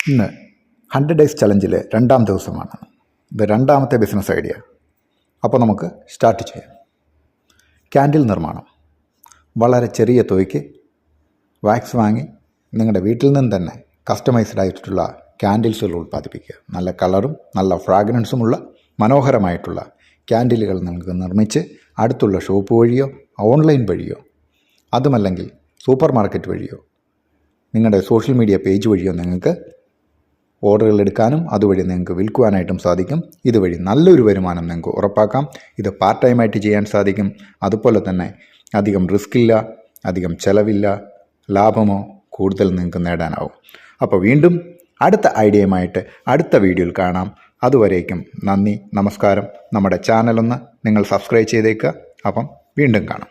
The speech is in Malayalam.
ഇന്ന് 100 ഡേയ്സ് ചലഞ്ചിലെ 2ാം ദിവസമാണ്. ഇത് 2ാമത്തെ ബിസിനസ് ഐഡിയ. അപ്പോൾ നമുക്ക് സ്റ്റാർട്ട് ചെയ്യാം. ക്യാൻഡിൽ നിർമ്മാണം. വളരെ ചെറിയ തുകയ്ക്ക് വാക്സ് വാങ്ങി നിങ്ങളുടെ വീട്ടിൽ നിന്ന് തന്നെ കസ്റ്റമൈസ്ഡ് ആയിട്ടുള്ള ക്യാൻഡിൽസുകൾ ഉൽപ്പാദിപ്പിക്കുക. നല്ല കളറും നല്ല ഫ്രാഗ്രൻസുമുള്ള മനോഹരമായിട്ടുള്ള ക്യാൻഡിലുകൾ നിങ്ങൾക്ക് നിർമ്മിച്ച് അടുത്തുള്ള ഷോപ്പ് വഴിയോ ഓൺലൈൻ വഴിയോ അതുമല്ലെങ്കിൽ സൂപ്പർ മാർക്കറ്റ് വഴിയോ നിങ്ങളുടെ സോഷ്യൽ മീഡിയ പേജ് വഴിയോ നിങ്ങൾക്ക് ഓർഡറുകൾ എടുക്കാനും അതുവഴി നിങ്ങൾക്ക് വിൽക്കുവാനായിട്ടും സാധിക്കും. ഇതുവഴി നല്ലൊരു വരുമാനം നിങ്ങൾക്ക് ഉറപ്പാക്കാം. ഇത് പാർട്ട് ടൈമായിട്ട് ചെയ്യാൻ സാധിക്കും. അതുപോലെ തന്നെ അധികം റിസ്ക് ഇല്ല, അധികം ചിലവില്ല, ലാഭമോ കൂടുതൽ നിങ്ങൾക്ക് നേടാനാവും. അപ്പോൾ വീണ്ടും അടുത്ത ഐഡിയയുമായിട്ട് അടുത്ത വീഡിയോയിൽ കാണാം. അതുവരേക്കും നന്ദി, നമസ്കാരം. നമ്മുടെ ചാനലൊന്ന് നിങ്ങൾ സബ്സ്ക്രൈബ് ചെയ്തേക്കുക. അപ്പം വീണ്ടും കാണാം.